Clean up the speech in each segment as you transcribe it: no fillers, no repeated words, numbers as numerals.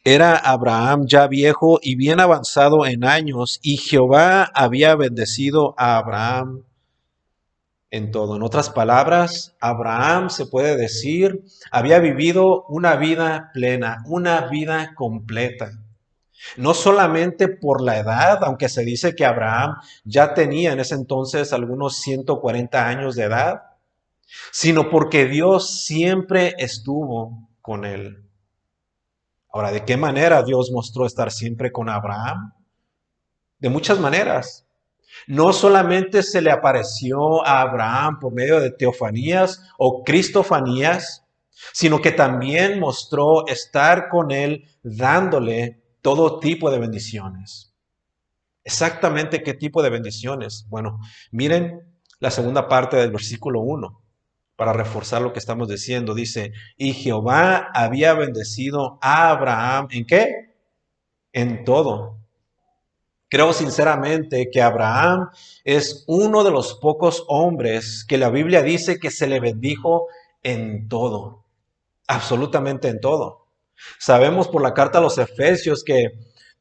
Era Abraham ya viejo y bien avanzado en años, y Jehová había bendecido a Abraham en todo. En otras palabras, Abraham se puede decir, había vivido una vida plena, una vida completa. No solamente por la edad, aunque se dice que Abraham ya tenía en ese entonces algunos 140 años de edad, sino porque Dios siempre estuvo con él. Ahora, ¿de qué manera Dios mostró estar siempre con Abraham? De muchas maneras. No solamente se le apareció a Abraham por medio de teofanías o cristofanías, sino que también mostró estar con él dándole todo tipo de bendiciones. Exactamente qué tipo de bendiciones. Bueno, miren la segunda parte del versículo 1 para reforzar lo que estamos diciendo. Dice, y Jehová había bendecido a Abraham, ¿en qué? En todo. Creo sinceramente que Abraham es uno de los pocos hombres que la Biblia dice que se le bendijo en todo, absolutamente en todo. Sabemos por la carta a los Efesios que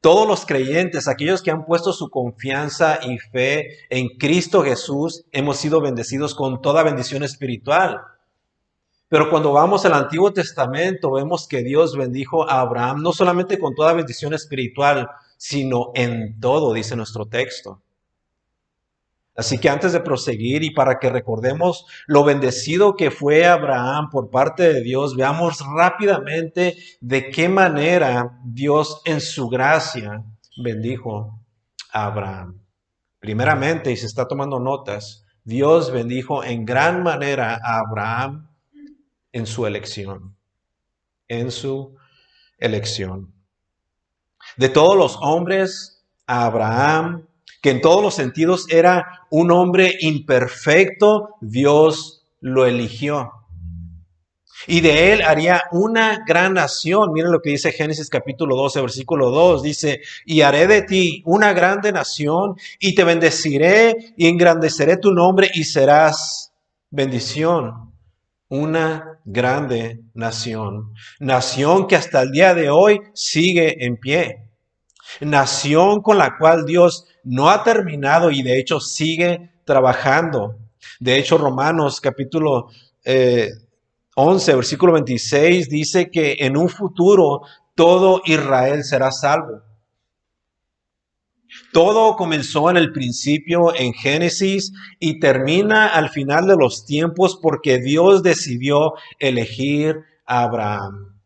todos los creyentes, aquellos que han puesto su confianza y fe en Cristo Jesús, hemos sido bendecidos con toda bendición espiritual. Pero cuando vamos al Antiguo Testamento, vemos que Dios bendijo a Abraham no solamente con toda bendición espiritual, sino en todo, dice nuestro texto. Así que antes de proseguir y para que recordemos lo bendecido que fue Abraham por parte de Dios, veamos rápidamente de qué manera Dios en su gracia bendijo a Abraham. Primeramente, y se está tomando notas, Dios bendijo en gran manera a Abraham en su elección, en su elección. De todos los hombres, a Abraham, que en todos los sentidos era un hombre imperfecto, Dios lo eligió. Y de él haría una gran nación. Miren lo que dice Génesis capítulo 12, versículo 2. Dice, y haré de ti una grande nación y te bendeciré y engrandeceré tu nombre y serás bendición. Una grande nación. Nación que hasta el día de hoy sigue en pie. Nación con la cual Dios no ha terminado y de hecho sigue trabajando. De hecho, Romanos capítulo 11, versículo 26 dice que en un futuro todo Israel será salvo. Todo comenzó en el principio en Génesis y termina al final de los tiempos porque Dios decidió elegir a Abraham.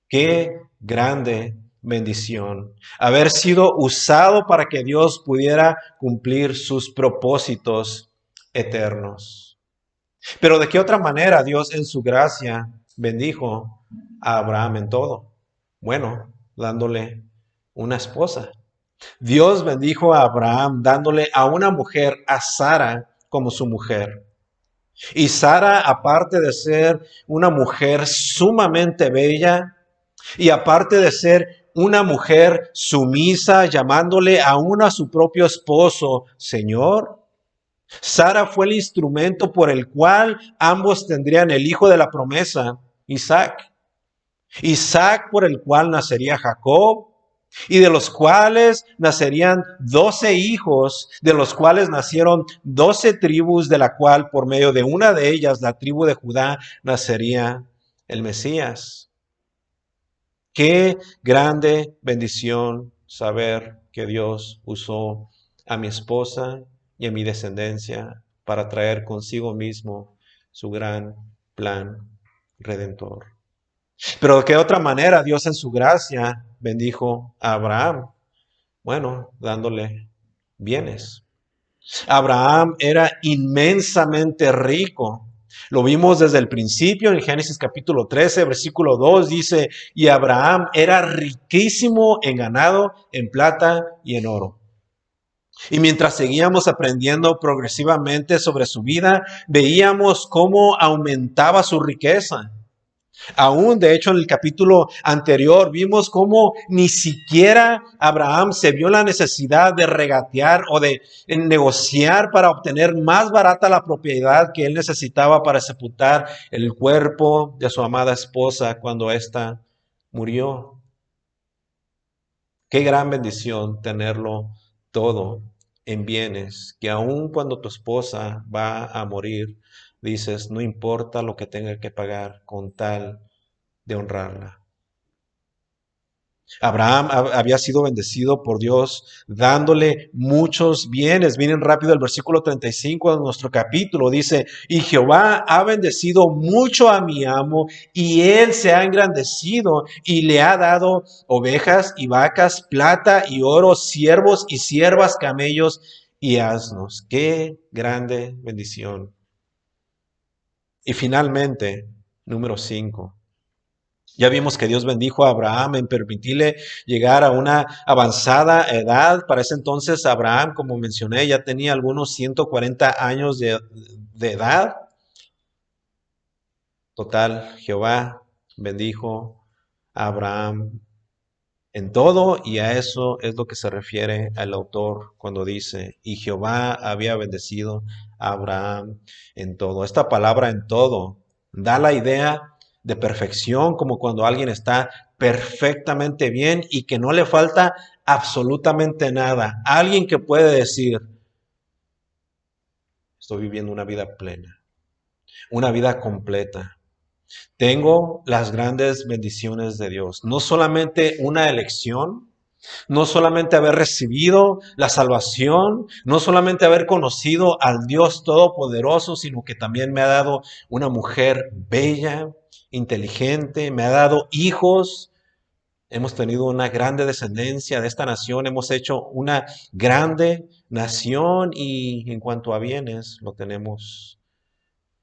Qué grande bendición. Haber sido usado para que Dios pudiera cumplir sus propósitos eternos. Pero ¿de qué otra manera Dios en su gracia bendijo a Abraham en todo? Bueno, dándole una esposa. Dios bendijo a Abraham dándole a una mujer, a Sara, como su mujer. Y Sara, aparte de ser una mujer sumamente bella, y aparte de ser una mujer sumisa, llamándole aún a su propio esposo, Señor, Sara fue el instrumento por el cual ambos tendrían el hijo de la promesa, Isaac. Isaac por el cual nacería Jacob, y de los cuales nacerían 12 hijos, de los cuales nacieron 12 tribus, de la cual por medio de una de ellas, la tribu de Judá, nacería el Mesías. Qué grande bendición saber que Dios usó a mi esposa y a mi descendencia para traer consigo mismo su gran plan redentor. Pero de qué otra manera Dios en su gracia bendijo a Abraham. Bueno, dándole bienes. Abraham era inmensamente rico. Lo vimos desde el principio en Génesis capítulo 13, versículo 2 dice, y Abraham era riquísimo en ganado, en plata y en oro. Y mientras seguíamos aprendiendo progresivamente sobre su vida, veíamos cómo aumentaba su riqueza. Aún, de hecho, en el capítulo anterior vimos cómo ni siquiera Abraham se vio la necesidad de regatear o de negociar para obtener más barata la propiedad que él necesitaba para sepultar el cuerpo de su amada esposa cuando ésta murió. Qué gran bendición tenerlo todo en bienes, que aun cuando tu esposa va a morir, dices, no importa lo que tenga que pagar con tal de honrarla. Abraham había sido bendecido por Dios, dándole muchos bienes. Miren rápido el versículo 35 de nuestro capítulo. Dice, y Jehová ha bendecido mucho a mi amo, y él se ha engrandecido, y le ha dado ovejas y vacas, plata y oro, siervos y siervas, camellos y asnos. Qué grande bendición. Y finalmente, número 5. Ya vimos que Dios bendijo a Abraham en permitirle llegar a una avanzada edad. Para ese entonces Abraham, como mencioné, ya tenía algunos 140 años de edad. Total, Jehová bendijo a Abraham en todo, y a eso es lo que se refiere el autor cuando dice, y Jehová había bendecido a Abraham en todo. Esta palabra en todo da la idea de perfección, como cuando alguien está perfectamente bien y que no le falta absolutamente nada. Alguien que puede decir, estoy viviendo una vida plena, una vida completa. Tengo las grandes bendiciones de Dios, no solamente una elección, no solamente haber recibido la salvación, no solamente haber conocido al Dios Todopoderoso, sino que también me ha dado una mujer bella, inteligente, me ha dado hijos. Hemos tenido una grande descendencia de esta nación, hemos hecho una grande nación, y en cuanto a bienes, lo tenemos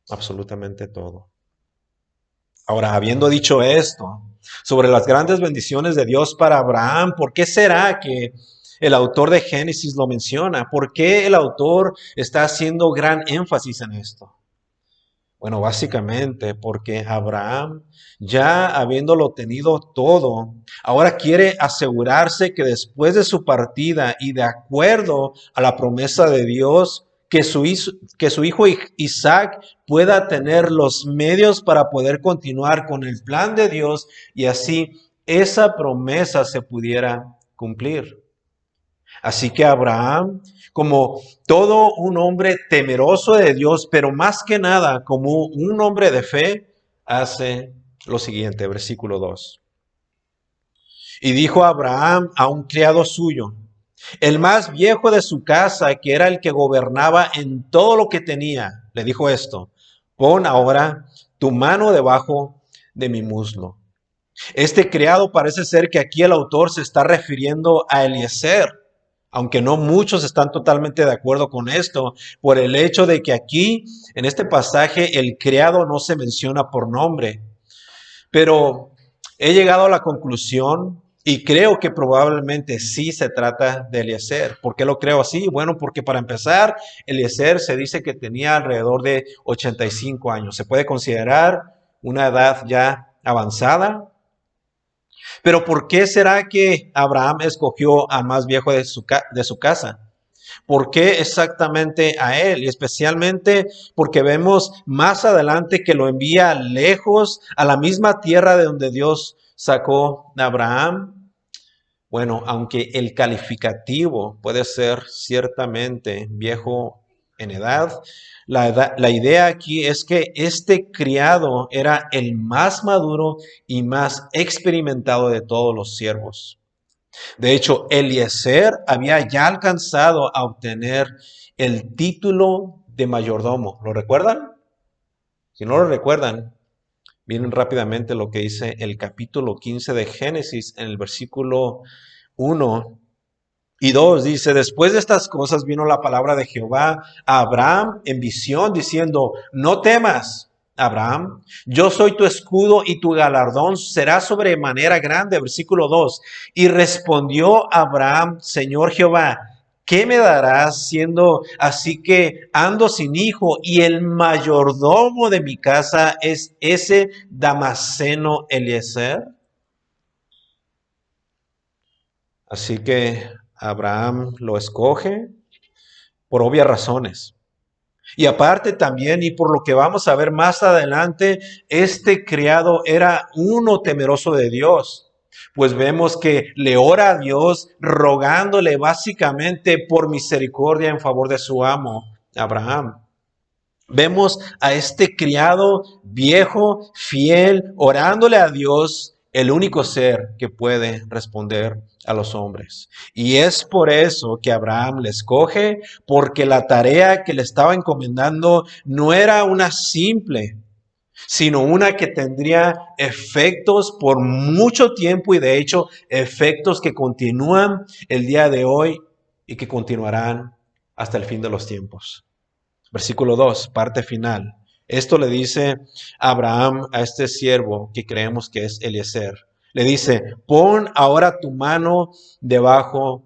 absolutamente todo. Ahora, habiendo dicho esto sobre las grandes bendiciones de Dios para Abraham, ¿por qué será que el autor de Génesis lo menciona? ¿Por qué el autor está haciendo gran énfasis en esto? Bueno, básicamente porque Abraham, ya habiéndolo tenido todo, ahora quiere asegurarse que después de su partida y de acuerdo a la promesa de Dios, que su hijo Isaac pueda tener los medios para poder continuar con el plan de Dios, y así esa promesa se pudiera cumplir. Así que Abraham, como todo un hombre temeroso de Dios, pero más que nada como un hombre de fe, hace lo siguiente, versículo 2. Y dijo Abraham a un criado suyo, el más viejo de su casa, que era el que gobernaba en todo lo que tenía, le dijo esto, pon ahora tu mano debajo de mi muslo. Este criado parece ser que aquí el autor se está refiriendo a Eliezer, aunque no muchos están totalmente de acuerdo con esto, por el hecho de que aquí, en este pasaje, el criado no se menciona por nombre. Pero he llegado a la conclusión, y creo que probablemente sí se trata de Eliezer. ¿Por qué lo creo así? Bueno, porque para empezar, Eliezer se dice que tenía alrededor de 85 años. Se puede considerar una edad ya avanzada. Pero ¿por qué será que Abraham escogió al más viejo de su casa? ¿Por qué exactamente a él? Y especialmente porque vemos más adelante que lo envía lejos a la misma tierra de donde Dios sacó a Abraham. Bueno, aunque el calificativo puede ser ciertamente viejo en edad, la idea aquí es que este criado era el más maduro y más experimentado de todos los siervos. De hecho, Eliezer había ya alcanzado a obtener el título de mayordomo. ¿Lo recuerdan? Si no lo recuerdan, miren rápidamente lo que dice el capítulo 15 de Génesis en el versículo 1 y 2. Dice, después de estas cosas vino la palabra de Jehová a Abraham en visión diciendo, no temas, Abraham, yo soy tu escudo y tu galardón será sobremanera grande. Versículo 2. Y respondió Abraham, Señor Jehová, ¿qué me darás siendo así que ando sin hijo y el mayordomo de mi casa es ese Damaseno Eliezer? Así que Abraham lo escoge por obvias razones. Y aparte también, y por lo que vamos a ver más adelante, este criado era uno temeroso de Dios. Pues vemos que le ora a Dios rogándole básicamente por misericordia en favor de su amo, Abraham. Vemos a este criado viejo, fiel, orándole a Dios, el único ser que puede responder a los hombres. Y es por eso que Abraham le escoge, porque la tarea que le estaba encomendando no era una simple, sino una que tendría efectos por mucho tiempo y de hecho efectos que continúan el día de hoy y que continuarán hasta el fin de los tiempos. Versículo 2, parte final. Esto le dice Abraham a este siervo que creemos que es Eliezer. Le dice, pon ahora tu mano debajo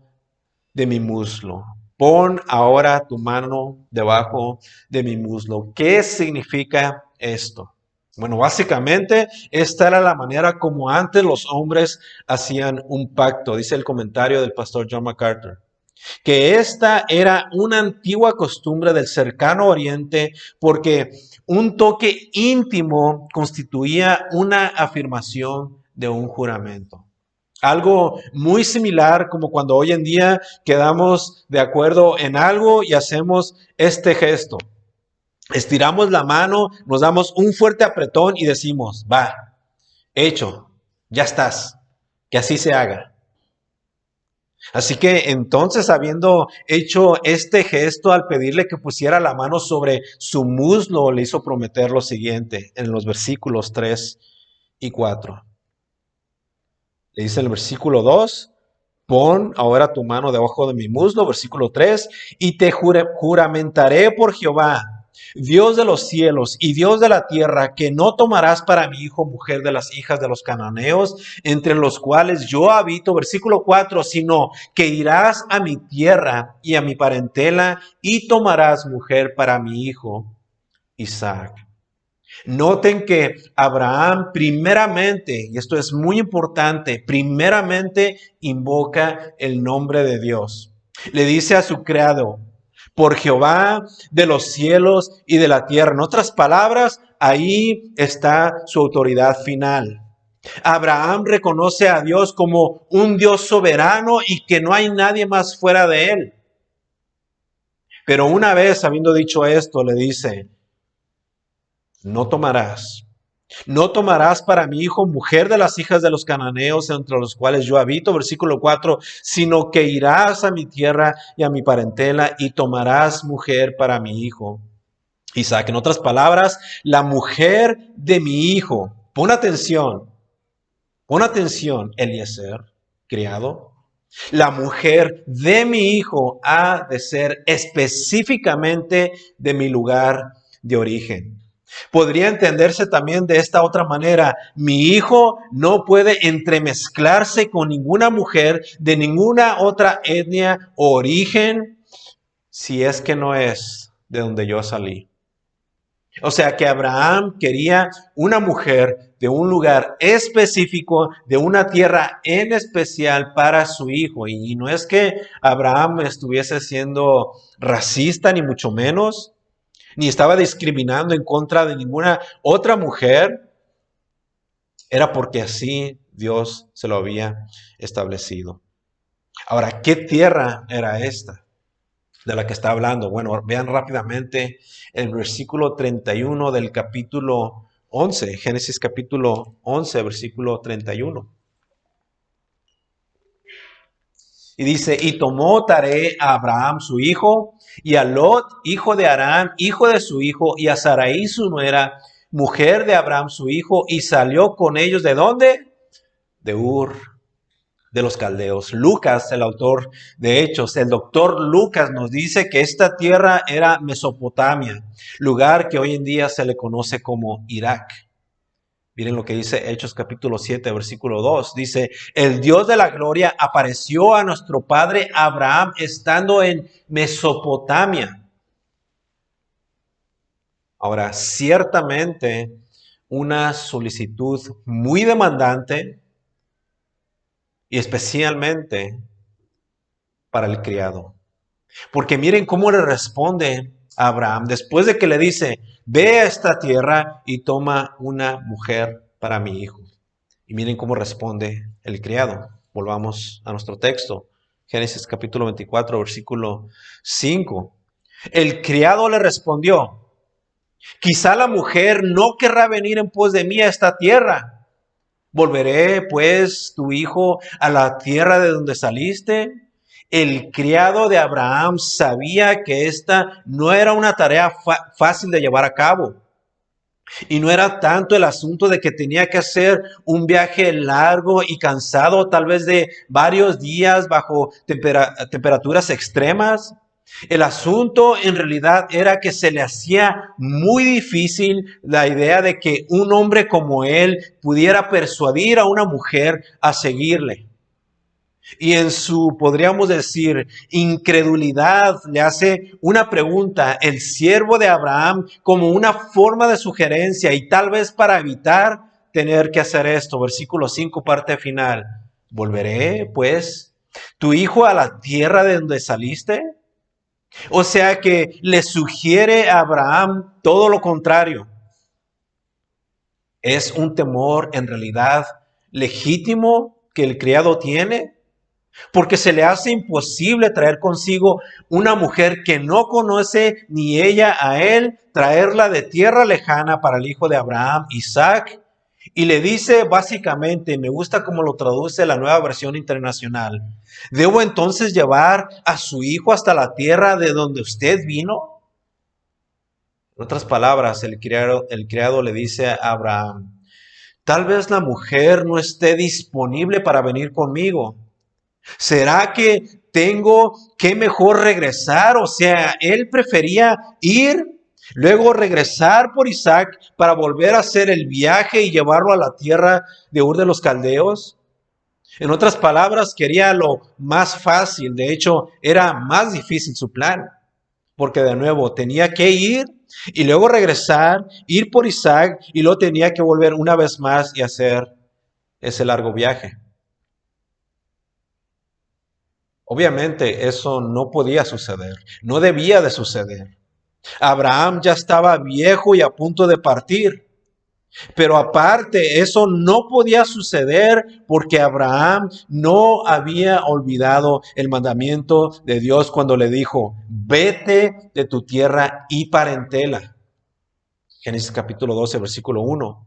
de mi muslo. Pon ahora tu mano debajo de mi muslo. ¿Qué significa esto? Bueno, básicamente esta era la manera como antes los hombres hacían un pacto, dice el comentario del pastor John MacArthur, que esta era una antigua costumbre del cercano oriente porque un toque íntimo constituía una afirmación de un juramento. Algo muy similar como cuando hoy en día quedamos de acuerdo en algo y hacemos este gesto. Estiramos la mano, nos damos un fuerte apretón y decimos, va, hecho, ya estás, que así se haga. Así que entonces, habiendo hecho este gesto al pedirle que pusiera la mano sobre su muslo, le hizo prometer lo siguiente en los versículos 3 y 4. Le dice en el versículo 2, pon ahora tu mano debajo de mi muslo, versículo 3, y te juramentaré por Jehová, Dios de los cielos y Dios de la tierra, que no tomarás para mi hijo mujer de las hijas de los cananeos, entre los cuales yo habito, versículo 4, sino que irás a mi tierra y a mi parentela y tomarás mujer para mi hijo Isaac. Noten que Abraham primeramente, y esto es muy importante, primeramente invoca el nombre de Dios. Le dice a su criado, por Jehová de los cielos y de la tierra. En otras palabras, ahí está su autoridad final. Abraham reconoce a Dios como un Dios soberano y que no hay nadie más fuera de él. Pero una vez habiendo dicho esto, le dice, no tomarás. No tomarás para mi hijo mujer de las hijas de los cananeos entre los cuales yo habito, versículo 4, sino que irás a mi tierra y a mi parentela y tomarás mujer para mi hijo Isaac. En otras palabras, la mujer de mi hijo. Pon atención, Eliezer, criado. La mujer de mi hijo ha de ser específicamente de mi lugar de origen. Podría entenderse también de esta otra manera. Mi hijo no puede entremezclarse con ninguna mujer de ninguna otra etnia o origen si es que no es de donde yo salí. O sea que Abraham quería una mujer de un lugar específico, de una tierra en especial para su hijo. Y no es que Abraham estuviese siendo racista, ni mucho menos, ni estaba discriminando en contra de ninguna otra mujer. Era porque así Dios se lo había establecido. Ahora, ¿qué tierra era esta de la que está hablando? Bueno, vean rápidamente el versículo 31 del capítulo 11, Génesis capítulo 11, versículo 31. Y dice, y tomó Taré a Abraham su hijo, y a Lot, hijo de Harán, hijo de su hijo, y a Sarai su nuera, mujer de Abraham su hijo, y salió con ellos, ¿de dónde? De Ur de los caldeos. Lucas, el autor de Hechos, el doctor Lucas nos dice que esta tierra era Mesopotamia, lugar que hoy en día se le conoce como Irak. Miren lo que dice Hechos capítulo 7, versículo 2. Dice, el Dios de la gloria apareció a nuestro padre Abraham estando en Mesopotamia. Ahora, ciertamente una solicitud muy demandante y especialmente para el criado. Porque miren cómo le responde a Abraham después de que le dice, ve a esta tierra y toma una mujer para mi hijo. Y miren cómo responde el criado. Volvamos a nuestro texto. Génesis capítulo 24, versículo 5. El criado le respondió: quizá la mujer no querrá venir en pos de mí a esta tierra. ¿Volveré, pues, tu hijo a la tierra de donde saliste? El criado de Abraham sabía que esta no era una tarea fácil de llevar a cabo. Y no era tanto el asunto de que tenía que hacer un viaje largo y cansado, tal vez de varios días bajo temperaturas extremas. El asunto en realidad era que se le hacía muy difícil la idea de que un hombre como él pudiera persuadir a una mujer a seguirle. Y en su, podríamos decir, incredulidad, le hace una pregunta, el siervo de Abraham, como una forma de sugerencia y tal vez para evitar tener que hacer esto. Versículo 5, parte final. ¿Volveré, pues, tu hijo a la tierra de donde saliste? O sea que le sugiere a Abraham todo lo contrario. ¿Es un temor en realidad legítimo que el criado tiene? Porque se le hace imposible traer consigo una mujer que no conoce ni ella a él, traerla de tierra lejana para el hijo de Abraham, Isaac. Y le dice básicamente, me gusta como lo traduce la Nueva Versión Internacional: ¿debo entonces llevar a su hijo hasta la tierra de donde usted vino? En otras palabras, el criado le dice a Abraham: tal vez la mujer no esté disponible para venir conmigo. ¿Será que tengo que mejor regresar? O sea, él prefería ir, luego regresar por Isaac para volver a hacer el viaje y llevarlo a la tierra de Ur de los Caldeos. En otras palabras, quería lo más fácil. De hecho, era más difícil su plan, porque de nuevo tenía que ir y luego regresar, ir por Isaac y luego tenía que volver una vez más y hacer ese largo viaje. Obviamente eso no podía suceder, no debía de suceder. Abraham ya estaba viejo y a punto de partir. Pero aparte, eso no podía suceder porque Abraham no había olvidado el mandamiento de Dios cuando le dijo: vete de tu tierra y parentela. Génesis capítulo 12, versículo 1.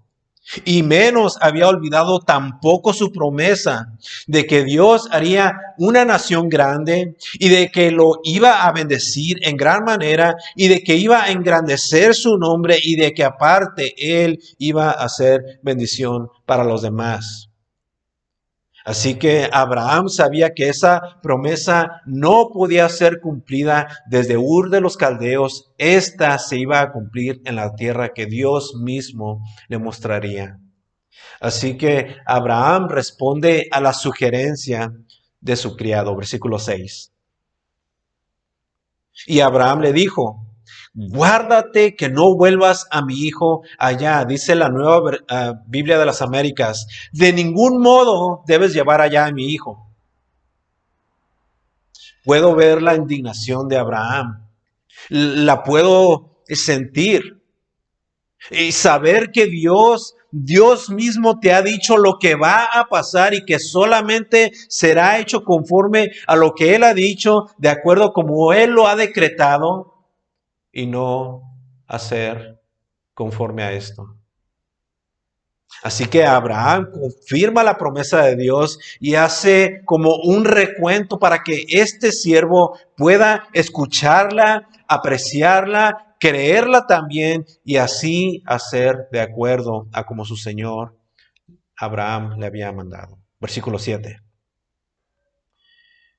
Y menos había olvidado tampoco su promesa de que Dios haría una nación grande y de que lo iba a bendecir en gran manera y de que iba a engrandecer su nombre y de que aparte él iba a hacer bendición para los demás. Así que Abraham sabía que esa promesa no podía ser cumplida desde Ur de los Caldeos. Esta se iba a cumplir en la tierra que Dios mismo le mostraría. Así que Abraham responde a la sugerencia de su criado, versículo 6. Y Abraham le dijo: guárdate que no vuelvas a mi hijo allá. Dice la Nueva Biblia de las Américas: de ningún modo debes llevar allá a mi hijo. Puedo ver la indignación de Abraham. La puedo sentir. Y saber que Dios mismo te ha dicho lo que va a pasar y que solamente será hecho conforme a lo que Él ha dicho, de acuerdo como Él lo ha decretado, y no hacer conforme a esto. Así que Abraham confirma la promesa de Dios y hace como un recuento para que este siervo pueda escucharla, apreciarla, creerla también y así hacer de acuerdo a como su Señor Abraham le había mandado. Versículo 7.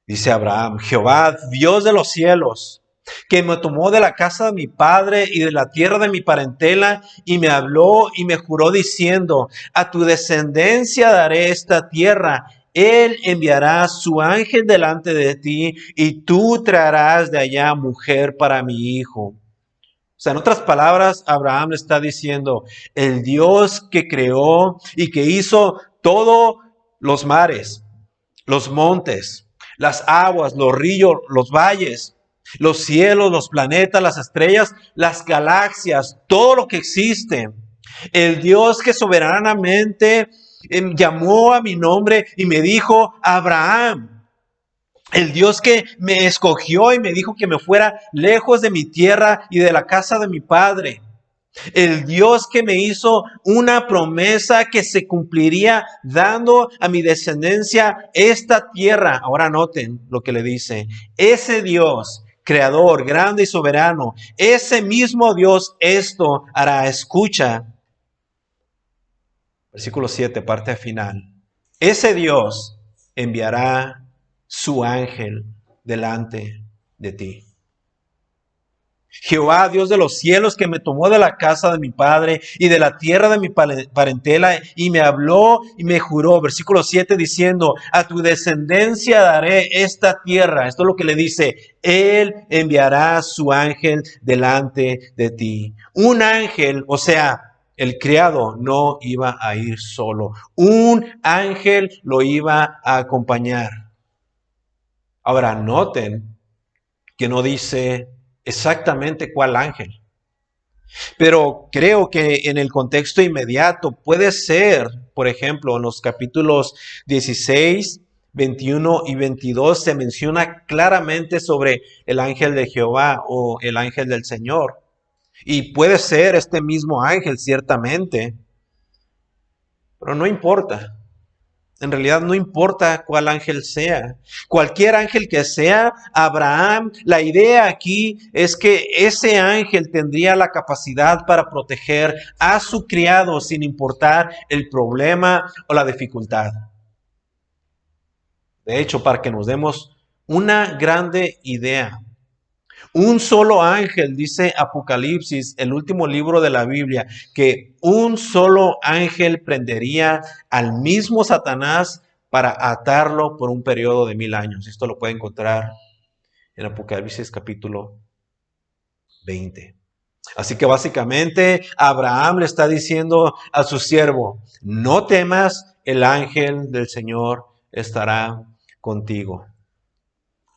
Dice Abraham: Jehová, Dios de los cielos, que me tomó de la casa de mi padre y de la tierra de mi parentela, y me habló y me juró diciendo: a tu descendencia daré esta tierra. Él enviará su ángel delante de ti, y tú traerás de allá mujer para mi hijo. O sea, en otras palabras, Abraham le está diciendo: el Dios que creó y que hizo todos los mares, los montes, las aguas, los ríos, los valles, los cielos, los planetas, las estrellas, las galaxias, todo lo que existe. El Dios que soberanamente Llamó a mi nombre y me dijo, Abraham. El Dios que me escogió y me dijo que me fuera lejos de mi tierra y de la casa de mi padre. El Dios que me hizo una promesa que se cumpliría dando a mi descendencia esta tierra. Ahora noten lo que le dice. Ese Dios, creador, grande y soberano, ese mismo Dios esto hará. Escucha. Versículo 7, parte final. Ese Dios enviará su ángel delante de ti. Jehová, Dios de los cielos, que me tomó de la casa de mi padre y de la tierra de mi parentela, y me habló y me juró, versículo 7, diciendo, a tu descendencia daré esta tierra. Esto es lo que le dice, Él enviará su ángel delante de ti. Un ángel, o sea, el criado no iba a ir solo. Un ángel lo iba a acompañar. Ahora, noten que no dice exactamente cuál ángel. Pero creo que en el contexto inmediato puede ser, por ejemplo, en los capítulos 16, 21 y 22 se menciona claramente sobre el ángel de Jehová o el ángel del Señor. Y puede ser este mismo ángel, ciertamente, pero no importa. En realidad no importa cuál ángel sea. Cualquier ángel que sea, Abraham, la idea aquí es que ese ángel tendría la capacidad para proteger a su criado sin importar el problema o la dificultad. De hecho, para que nos demos una grande idea, un solo ángel, dice Apocalipsis, el último libro de la Biblia, que un solo ángel prendería al mismo Satanás para atarlo por un periodo de 1000 años. Esto lo puede encontrar en Apocalipsis capítulo 20. Así que básicamente Abraham le está diciendo a su siervo, no temas, el ángel del Señor estará contigo.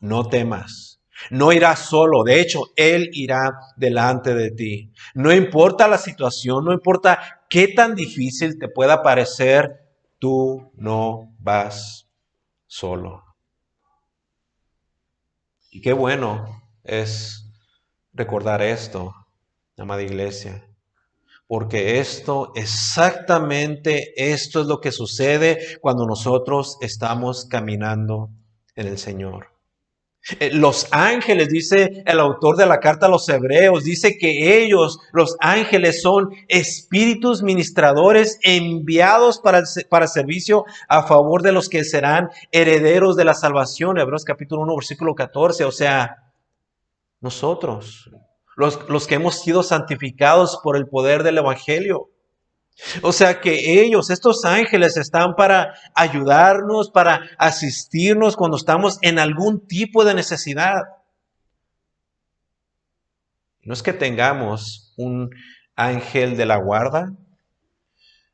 No temas. No irás solo, de hecho, Él irá delante de ti. No importa la situación, no importa qué tan difícil te pueda parecer, tú no vas solo. Y qué bueno es recordar esto, amada iglesia, porque exactamente esto es lo que sucede cuando nosotros estamos caminando en el Señor. Los ángeles, dice el autor de la carta a los hebreos, dice que ellos, los ángeles, son espíritus ministradores enviados para servicio a favor de los que serán herederos de la salvación. Hebreos capítulo 1, versículo 14. O sea, nosotros, los que hemos sido santificados por el poder del evangelio. O sea que ellos, estos ángeles, están para ayudarnos, para asistirnos cuando estamos en algún tipo de necesidad. No es que tengamos un ángel de la guarda,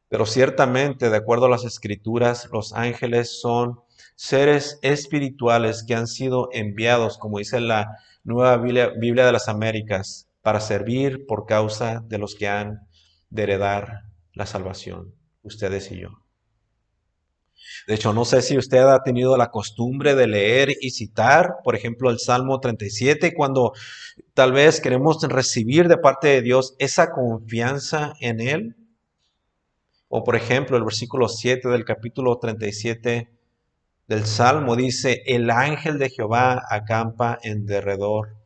pero ciertamente, de acuerdo a las escrituras, los ángeles son seres espirituales que han sido enviados, como dice la Nueva Biblia de las Américas, para servir por causa de los que han de heredar la salvación, ustedes y yo. De hecho, no sé si usted ha tenido la costumbre de leer y citar, por ejemplo, el Salmo 37, cuando tal vez queremos recibir de parte de Dios esa confianza en Él. O por ejemplo, el versículo 7 del capítulo 37 del Salmo dice, el ángel de Jehová acampa en derredor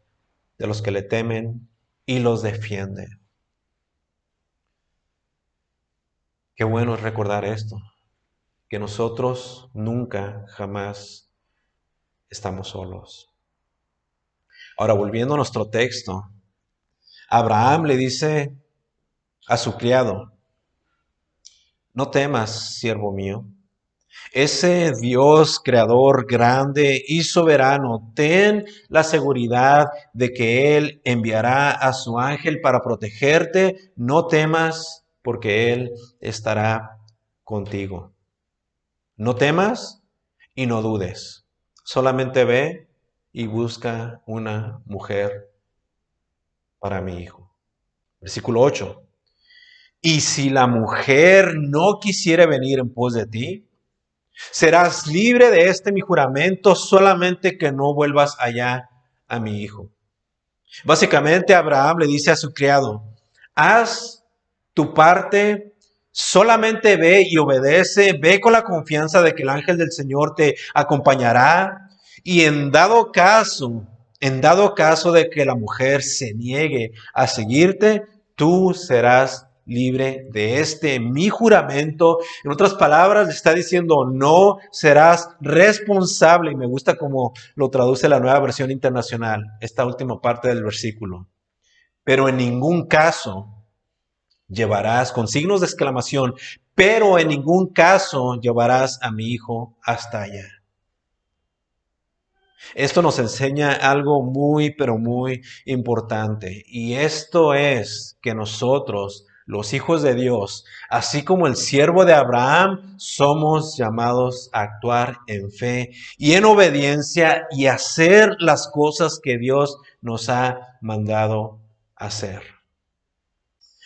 de los que le temen y los defiende. Qué bueno es recordar esto, que nosotros nunca, jamás estamos solos. Ahora, volviendo a nuestro texto, Abraham le dice a su criado, no temas, siervo mío. Ese Dios creador grande y soberano, ten la seguridad de que Él enviará a su ángel para protegerte. No temas, porque Él estará contigo. No temas y no dudes. Solamente ve y busca una mujer para mi hijo. Versículo 8. Y si la mujer no quisiere venir en pos de ti, serás libre de este mi juramento, solamente que no vuelvas allá a mi hijo. Básicamente Abraham le dice a su criado, haz tu parte, solamente ve y obedece, ve con la confianza de que el ángel del Señor te acompañará y en dado caso de que la mujer se niegue a seguirte, tú serás libre de este mi juramento. En otras palabras, le está diciendo, no serás responsable. Y me gusta como lo traduce la Nueva Versión Internacional, esta última parte del versículo. Pero en ningún caso llevarás, con signos de exclamación, pero en ningún caso llevarás a mi hijo hasta allá. Esto nos enseña algo muy, pero muy importante. Y esto es que nosotros, los hijos de Dios, así como el siervo de Abraham, somos llamados a actuar en fe y en obediencia y hacer las cosas que Dios nos ha mandado hacer.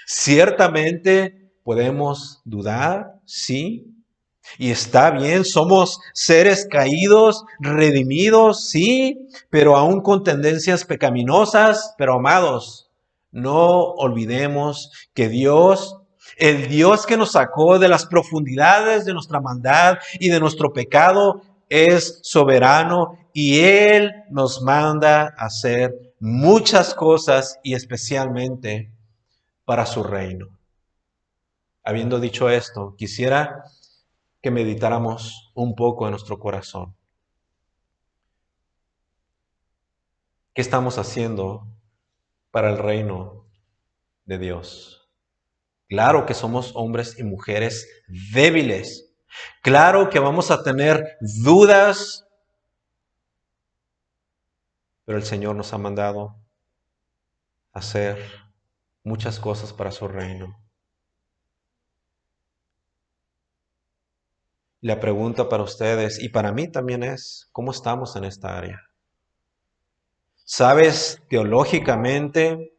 Ciertamente podemos dudar, sí, y está bien, somos seres caídos, redimidos, sí, pero aún con tendencias pecaminosas. Pero amados, no olvidemos que Dios, el Dios que nos sacó de las profundidades de nuestra maldad y de nuestro pecado, es soberano y Él nos manda a hacer muchas cosas y especialmente para su reino. Habiendo dicho esto, quisiera que meditáramos un poco en nuestro corazón. ¿Qué estamos haciendo para el reino de Dios? Claro que somos hombres y mujeres débiles. Claro que vamos a tener dudas, pero el Señor nos ha mandado hacer muchas cosas para su reino. La pregunta para ustedes y para mí también es, ¿cómo estamos en esta área? ¿Sabes teológicamente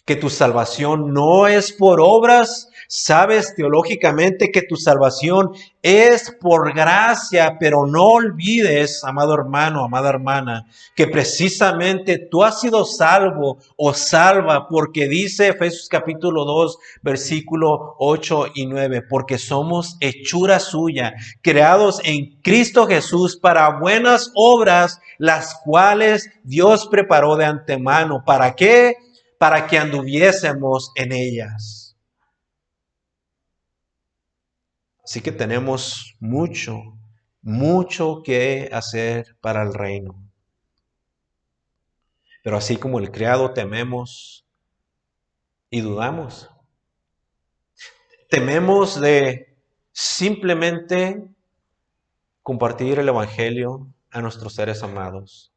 que tu salvación no es por obras? ¿Sabes teológicamente que tu salvación es por gracia? Pero no olvides, amado hermano, amada hermana, que precisamente tú has sido salvo o salva porque dice Efesios capítulo 2, versículo 8 y 9, porque somos hechura suya, creados en Cristo Jesús para buenas obras, las cuales Dios preparó de antemano. ¿Para qué? Para que anduviésemos en ellas. Así que tenemos mucho, mucho que hacer para el reino. Pero así como el criado tememos y dudamos. Tememos de simplemente compartir el evangelio a nuestros seres amados.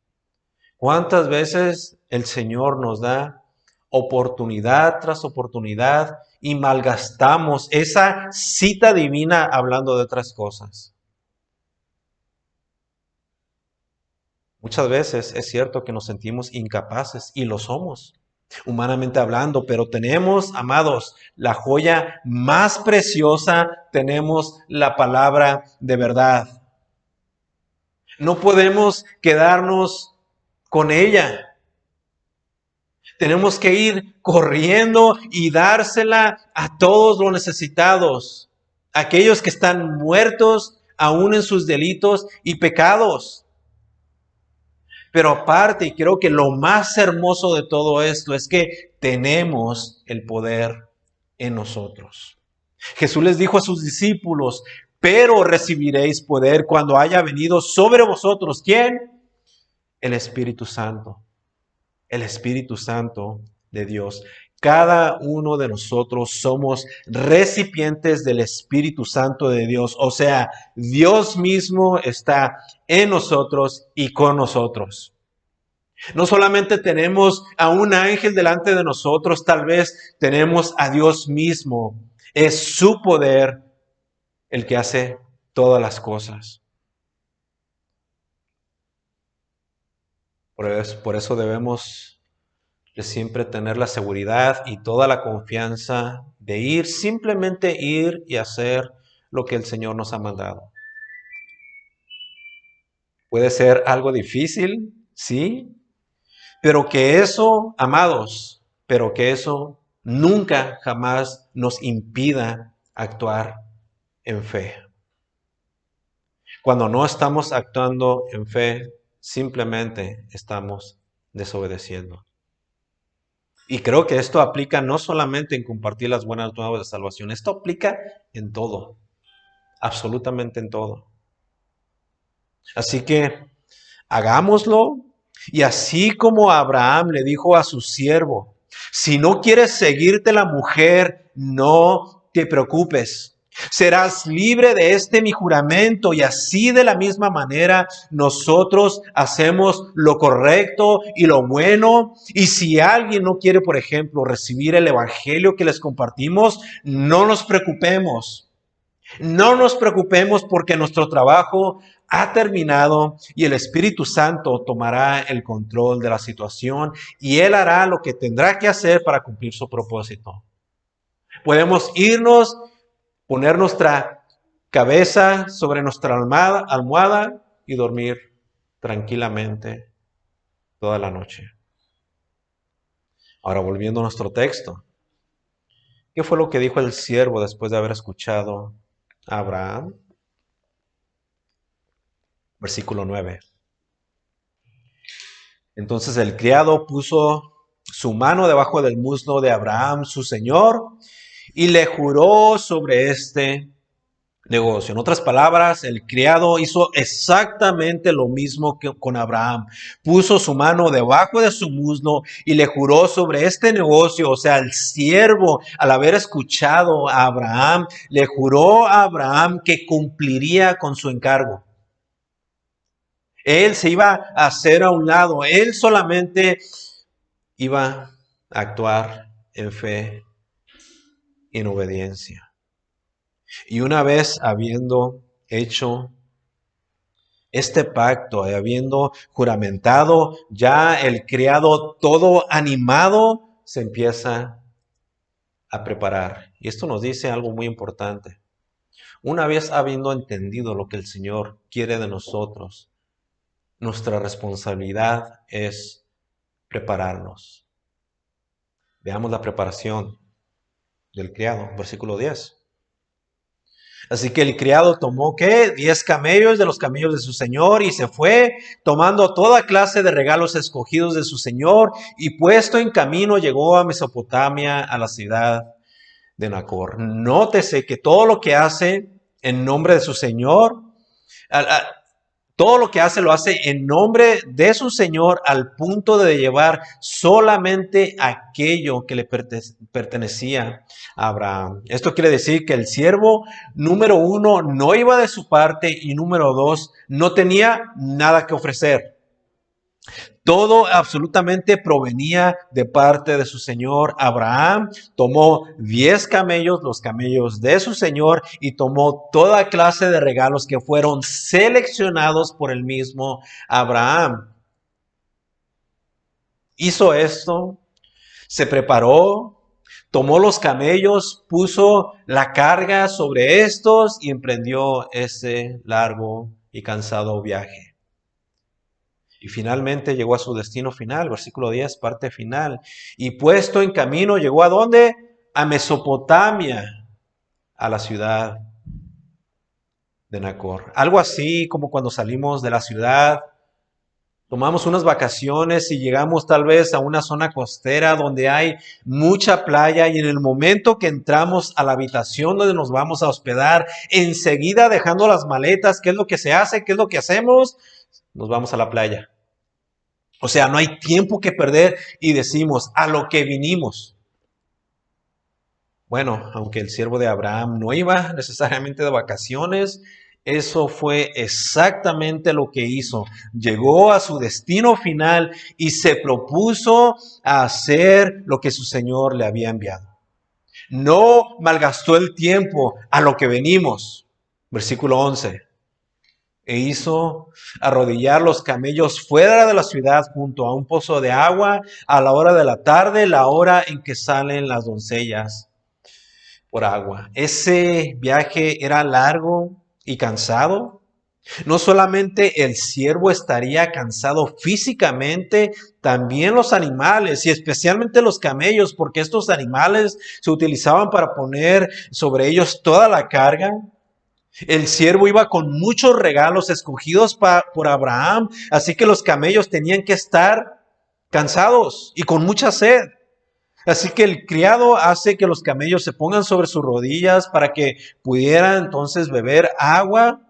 ¿Cuántas veces el Señor nos da oportunidad tras oportunidad y malgastamos esa cita divina hablando de otras cosas? Muchas veces es cierto que nos sentimos incapaces y lo somos, humanamente hablando, pero tenemos, amados, la joya más preciosa, tenemos la palabra de verdad. No podemos quedarnos con ella. Tenemos que ir corriendo y dársela a todos los necesitados, aquellos que están muertos aún en sus delitos y pecados. Pero aparte, y creo que lo más hermoso de todo esto es que tenemos el poder en nosotros. Jesús les dijo a sus discípulos, pero recibiréis poder cuando haya venido sobre vosotros. ¿Quién? El Espíritu Santo. El Espíritu Santo de Dios. Cada uno de nosotros somos recipientes del Espíritu Santo de Dios. O sea, Dios mismo está en nosotros y con nosotros. No solamente tenemos a un ángel delante de nosotros, tal vez tenemos a Dios mismo. Es su poder el que hace todas las cosas. Por eso debemos de siempre tener la seguridad y toda la confianza de ir, simplemente ir y hacer lo que el Señor nos ha mandado. Puede ser algo difícil, sí, pero que eso, amados, pero que eso nunca, jamás nos impida actuar en fe. Cuando no estamos actuando en fe, simplemente estamos desobedeciendo. Y creo que esto aplica no solamente en compartir las buenas nuevas de salvación, esto aplica en todo, absolutamente en todo. Así que hagámoslo, y así como Abraham le dijo a su siervo, si no quieres seguirte la mujer, no te preocupes. Serás libre de este mi juramento, y así de la misma manera nosotros hacemos lo correcto y lo bueno. Y si alguien no quiere, por ejemplo, recibir el evangelio que les compartimos, no nos preocupemos. No nos preocupemos porque nuestro trabajo ha terminado y el Espíritu Santo tomará el control de la situación y Él hará lo que tendrá que hacer para cumplir su propósito. Podemos irnos, poner nuestra cabeza sobre nuestra almohada y dormir tranquilamente toda la noche. Ahora, volviendo a nuestro texto, ¿qué fue lo que dijo el siervo después de haber escuchado a Abraham? Versículo 9. Entonces el criado puso su mano debajo del muslo de Abraham, su señor, y le juró sobre este negocio. En otras palabras, el criado hizo exactamente lo mismo que con Abraham. Puso su mano debajo de su muslo y le juró sobre este negocio. O sea, el siervo, al haber escuchado a Abraham, le juró a Abraham que cumpliría con su encargo. Él se iba a hacer a un lado. Él solamente iba a actuar en fe, en obediencia. Y una vez habiendo hecho este pacto, habiendo juramentado, ya el criado todo animado se empieza a preparar. Y esto nos dice algo muy importante. Una vez habiendo entendido lo que el Señor quiere de nosotros, nuestra responsabilidad es prepararnos. Veamos la preparación del criado, versículo 10. Así que el criado tomó, ¿qué? 10 camellos de los camellos de su señor y se fue, tomando toda clase de regalos escogidos de su señor, y puesto en camino llegó a Mesopotamia, a la ciudad de Nacor. Nótese que todo lo que hace en nombre de su señor, todo lo que hace lo hace en nombre de su Señor, al punto de llevar solamente aquello que le pertenecía a Abraham. Esto quiere decir que el siervo número 1 no iba de su parte y número 2 no tenía nada que ofrecer. Todo absolutamente provenía de parte de su señor. Abraham tomó 10 camellos, los camellos de su señor, y tomó toda clase de regalos que fueron seleccionados por el mismo Abraham. Hizo esto, se preparó, tomó los camellos, puso la carga sobre estos y emprendió ese largo y cansado viaje. Y finalmente llegó a su destino final, versículo 10, parte final. Y puesto en camino, ¿llegó a dónde? A Mesopotamia, a la ciudad de Nacor. Algo así como cuando salimos de la ciudad, tomamos unas vacaciones y llegamos tal vez a una zona costera donde hay mucha playa, y en el momento que entramos a la habitación donde nos vamos a hospedar, enseguida dejando las maletas, ¿qué es lo que se hace? ¿Qué es lo que hacemos? Nos vamos a la playa. O sea, no hay tiempo que perder y decimos, a lo que vinimos. Bueno, aunque el siervo de Abraham no iba necesariamente de vacaciones, eso fue exactamente lo que hizo. Llegó a su destino final y se propuso a hacer lo que su Señor le había enviado. No malgastó el tiempo, a lo que venimos. Versículo 11. e hizo arrodillar los camellos fuera de la ciudad junto a un pozo de agua a la hora de la tarde, la hora en que salen las doncellas por agua. Ese viaje era largo y cansado. No solamente el siervo estaría cansado físicamente, también los animales y especialmente los camellos, porque estos animales se utilizaban para poner sobre ellos toda la carga. El siervo iba con muchos regalos escogidos por Abraham, así que los camellos tenían que estar cansados y con mucha sed. Así que el criado hace que los camellos se pongan sobre sus rodillas para que pudieran entonces beber agua.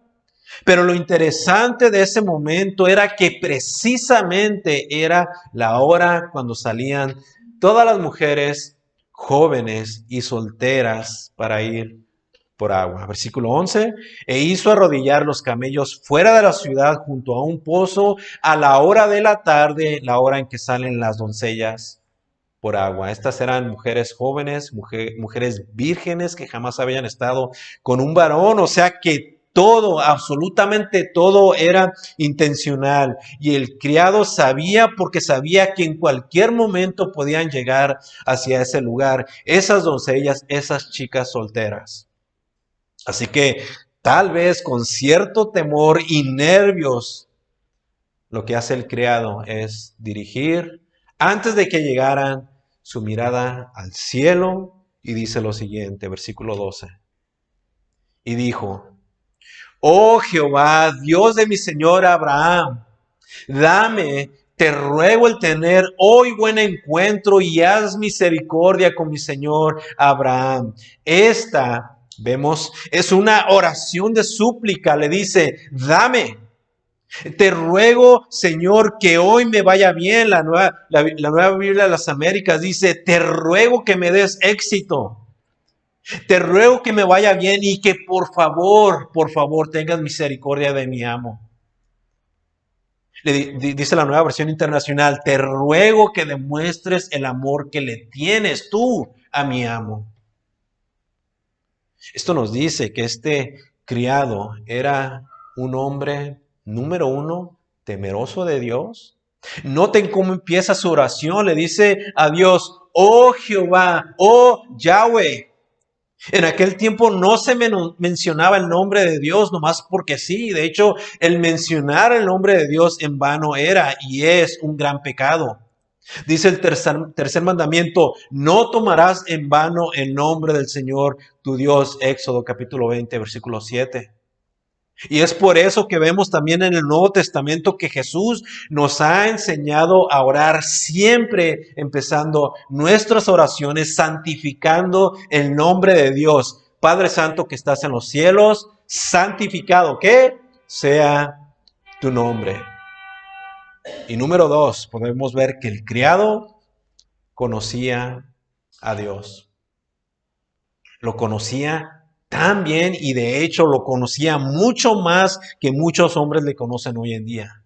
Pero lo interesante de ese momento era que precisamente era la hora cuando salían todas las mujeres jóvenes y solteras para ir por agua. Versículo 11, e hizo arrodillar los camellos fuera de la ciudad junto a un pozo a la hora de la tarde, la hora en que salen las doncellas por agua. Estas eran mujeres jóvenes, mujeres vírgenes que jamás habían estado con un varón, o sea que todo, absolutamente todo era intencional. Y el criado sabía, porque sabía que en cualquier momento podían llegar hacia ese lugar, esas doncellas, esas chicas solteras. Así que tal vez con cierto temor y nervios, lo que hace el criado es dirigir, antes de que llegaran, su mirada al cielo y dice lo siguiente, versículo 12. Y dijo, oh Jehová, Dios de mi señor Abraham, dame, te ruego el tener hoy buen encuentro y haz misericordia con mi señor Abraham. Esta, vemos, es una oración de súplica. Le dice, dame. Te ruego, Señor, que hoy me vaya bien. La nueva Biblia de las Américas dice, te ruego que me des éxito. Te ruego que me vaya bien y que por favor, tengas misericordia de mi amo. Dice la nueva versión internacional, te ruego que demuestres el amor que le tienes tú a mi amo. Esto nos dice que este criado era un hombre, número uno, temeroso de Dios. Noten cómo empieza su oración. Le dice a Dios, oh Jehová, oh Yahweh. En aquel tiempo no se mencionaba el nombre de Dios nomás porque sí. De hecho, el mencionar el nombre de Dios en vano era y es un gran pecado. Dice el tercer mandamiento, no tomarás en vano el nombre del Señor tu Dios. Éxodo capítulo 20, versículo 7. Y es por eso que vemos también en el Nuevo Testamento que Jesús nos ha enseñado a orar siempre empezando nuestras oraciones santificando el nombre de Dios. Padre Santo que estás en los cielos, santificado que sea tu nombre. Y número 2, podemos ver que el criado conocía a Dios. Lo conocía tan bien y de hecho lo conocía mucho más que muchos hombres le conocen hoy en día.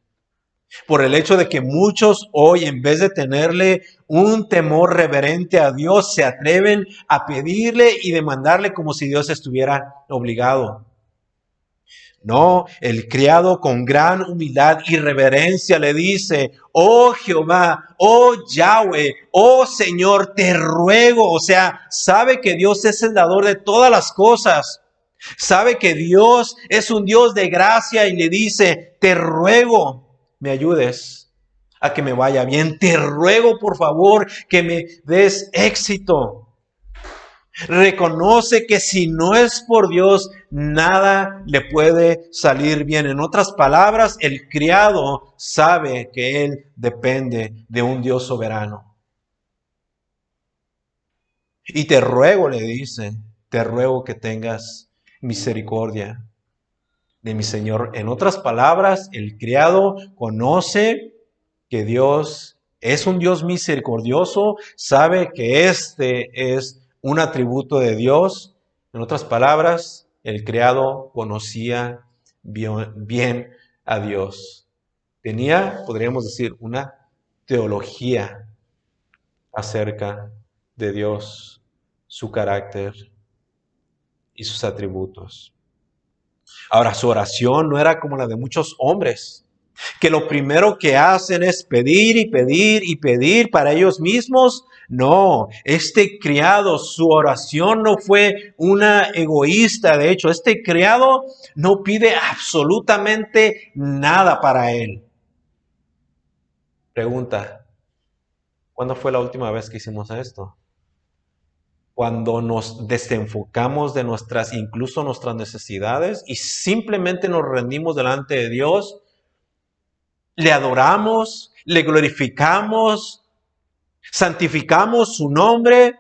Por el hecho de que muchos hoy, en vez de tenerle un temor reverente a Dios, se atreven a pedirle y demandarle como si Dios estuviera obligado. No, el criado con gran humildad y reverencia le dice, oh Jehová, oh Yahweh, oh Señor, te ruego. O sea, sabe que Dios es el dador de todas las cosas. Sabe que Dios es un Dios de gracia y le dice, te ruego, me ayudes a que me vaya bien. Te ruego, por favor, que me des éxito. Reconoce que si no es por Dios, nada le puede salir bien. En otras palabras, el criado sabe que él depende de un Dios soberano. Y te ruego, le dice, te ruego que tengas misericordia de mi Señor. En otras palabras, el criado conoce que Dios es un Dios misericordioso, sabe que este es un atributo de Dios. En otras palabras, el criado conocía bien a Dios. Tenía, podríamos decir, una teología acerca de Dios, su carácter y sus atributos. Ahora, su oración no era como la de muchos hombres, que lo primero que hacen es pedir y pedir y pedir para ellos mismos. No, este criado, su oración no fue una egoísta. De hecho, este criado no pide absolutamente nada para él. Pregunta, ¿cuándo fue la última vez que hicimos esto? Cuando nos desenfocamos de incluso nuestras necesidades y simplemente nos rendimos delante de Dios, le adoramos, le glorificamos, santificamos su nombre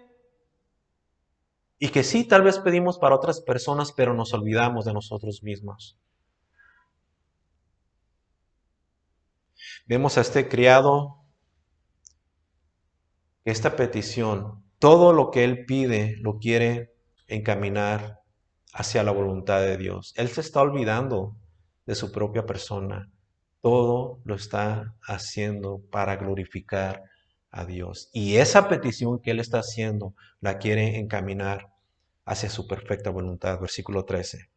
y que sí, tal vez pedimos para otras personas, pero nos olvidamos de nosotros mismos. Vemos a este criado que esta petición, todo lo que él pide, lo quiere encaminar hacia la voluntad de Dios. Él se está olvidando de su propia persona. Todo lo está haciendo para glorificar a Dios. Y esa petición que él está haciendo la quiere encaminar hacia su perfecta voluntad. Versículo 13.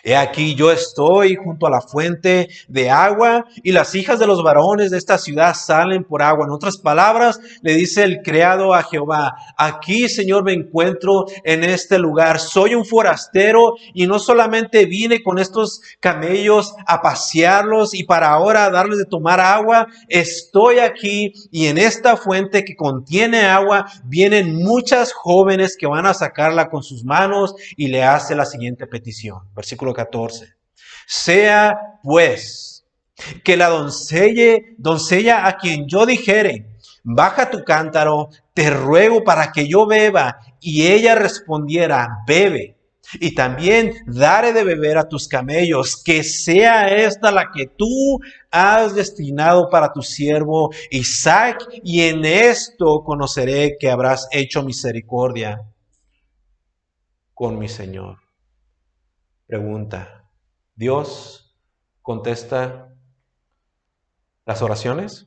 He aquí yo estoy junto a la fuente de agua y las hijas de los varones de esta ciudad salen por agua. En otras palabras, le dice el criado a Jehová, aquí, Señor, me encuentro en este lugar. Soy un forastero y no solamente vine con estos camellos a pasearlos y para ahora darles de tomar agua. Estoy aquí y en esta fuente que contiene agua vienen muchas jóvenes que van a sacarla con sus manos y le hace la siguiente petición. Versículo 14. Sea pues que la doncella a quien yo dijere, baja tu cántaro, te ruego para que yo beba, y ella respondiera, bebe. Y también daré de beber a tus camellos, que sea esta la que tú has destinado para tu siervo Isaac, y en esto conoceré que habrás hecho misericordia con mi Señor. Pregunta, ¿Dios contesta las oraciones?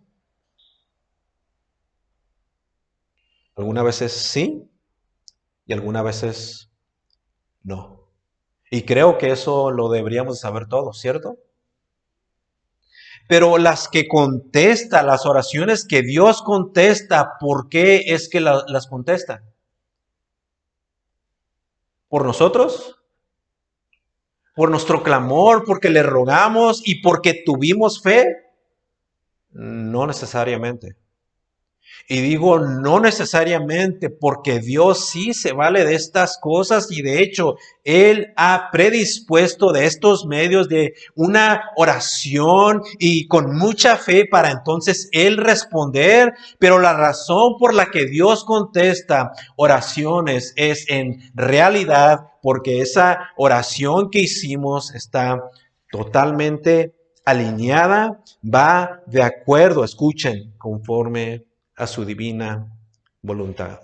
Algunas veces sí y algunas veces no. Y creo que eso lo deberíamos saber todos, ¿cierto? Pero las que contesta, las oraciones que Dios contesta, ¿por qué es que las contesta? ¿Por nosotros? ¿Por nuestro clamor? ¿Porque le rogamos y porque tuvimos fe? No necesariamente. Y digo no necesariamente porque Dios sí se vale de estas cosas y de hecho Él ha predispuesto de estos medios de una oración y con mucha fe para entonces Él responder, pero la razón por la que Dios contesta oraciones es en realidad porque esa oración que hicimos está totalmente alineada, va de acuerdo, escuchen, conforme a su divina voluntad.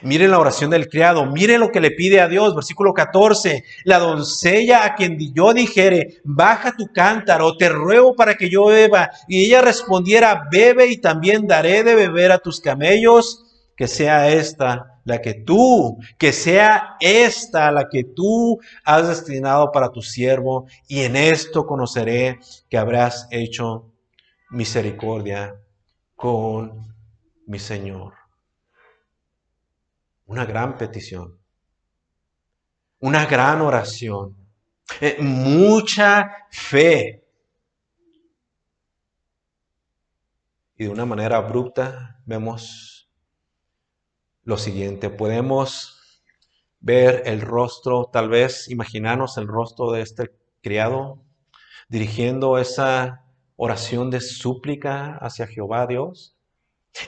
Miren la oración del criado, miren lo que le pide a Dios, versículo 14, la doncella a quien yo dijere, baja tu cántaro, te ruego para que yo beba, y ella respondiera, bebe y también daré de beber a tus camellos, que sea esta la que tú has destinado para tu siervo, y en esto conoceré que habrás hecho misericordia con mi Señor. Una gran petición, una gran oración, mucha fe. Y de una manera abrupta vemos lo siguiente. Podemos ver el rostro, tal vez imaginarnos el rostro de este criado dirigiendo esa oración de súplica hacia Jehová Dios.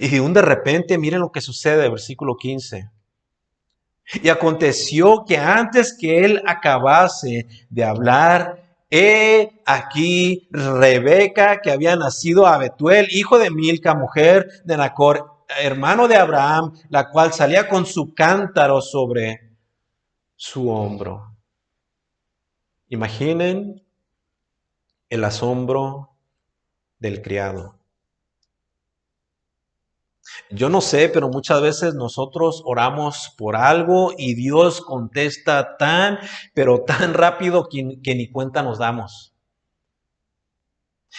Y de repente, miren lo que sucede, versículo 15. Y aconteció que antes que él acabase de hablar, he aquí Rebeca, que había nacido a Betuel, hijo de Milca, mujer de Nacor, hermano de Abraham, la cual salía con su cántaro sobre su hombro. Imaginen el asombro del criado. Yo no sé, pero muchas veces nosotros oramos por algo y Dios contesta pero tan rápido que ni cuenta nos damos.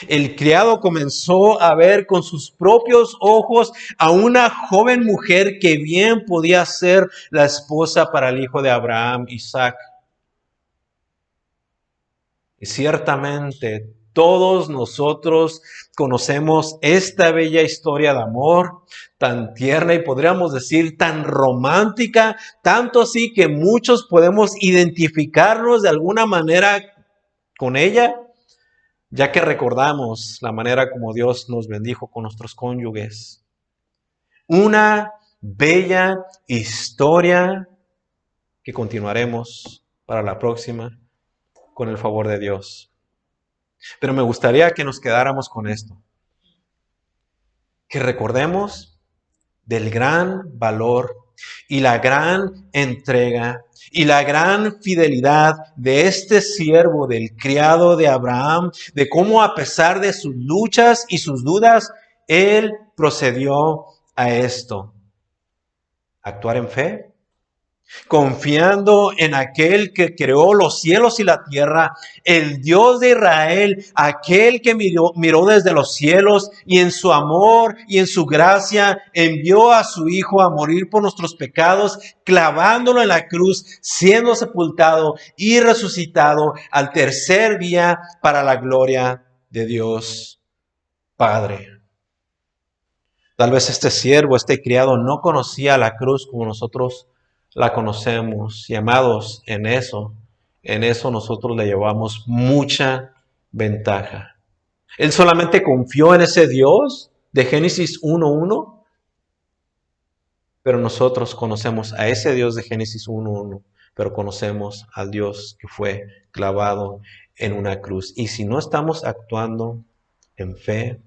El criado comenzó a ver con sus propios ojos a una joven mujer que bien podía ser la esposa para el hijo de Abraham, Isaac. Y ciertamente todos nosotros conocemos esta bella historia de amor, tan tierna y podríamos decir tan romántica, tanto así que muchos podemos identificarnos de alguna manera con ella, ya que recordamos la manera como Dios nos bendijo con nuestros cónyuges. Una bella historia que continuaremos para la próxima con el favor de Dios. Pero me gustaría que nos quedáramos con esto, que recordemos del gran valor y la gran entrega y la gran fidelidad de este siervo, del criado de Abraham, de cómo a pesar de sus luchas y sus dudas, él procedió a esto. Actuar en fe, confiando en aquel que creó los cielos y la tierra, el Dios de Israel, aquel que miró desde los cielos y en su amor y en su gracia envió a su Hijo a morir por nuestros pecados, clavándolo en la cruz, siendo sepultado y resucitado al tercer día para la gloria de Dios Padre. Tal vez este siervo, este criado, no conocía la cruz como nosotros la conocemos. Y amados, en eso nosotros le llevamos mucha ventaja. Él solamente confió en ese Dios de Génesis 1:1, pero nosotros conocemos a ese Dios de Génesis 1:1, pero conocemos al Dios que fue clavado en una cruz. Y si no estamos actuando en fe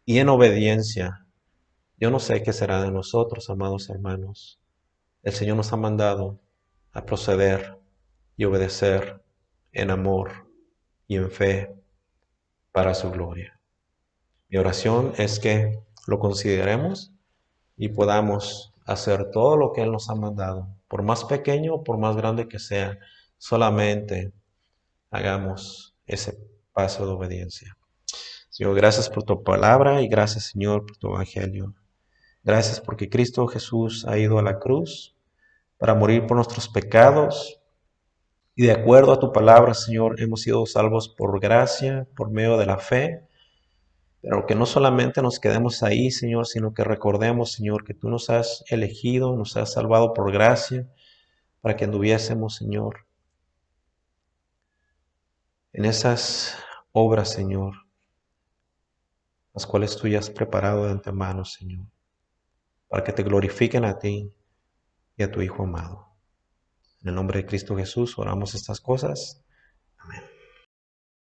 y en obediencia, yo no sé qué será de nosotros, amados hermanos. El Señor nos ha mandado a proceder y obedecer en amor y en fe para su gloria. Mi oración es que lo consideremos y podamos hacer todo lo que Él nos ha mandado, por más pequeño o por más grande que sea, solamente hagamos ese paso de obediencia. Señor, gracias por tu palabra y gracias, Señor, por tu evangelio. Gracias porque Cristo Jesús ha ido a la cruz para morir por nuestros pecados. Y de acuerdo a tu palabra, Señor, hemos sido salvos por gracia, por medio de la fe. Pero que no solamente nos quedemos ahí, Señor, sino que recordemos, Señor, que tú nos has elegido, nos has salvado por gracia, para que anduviésemos, Señor, en esas obras, Señor, las cuales tú ya has preparado de antemano, Señor, para que te glorifiquen a ti y a tu Hijo amado. En el nombre de Cristo Jesús oramos estas cosas.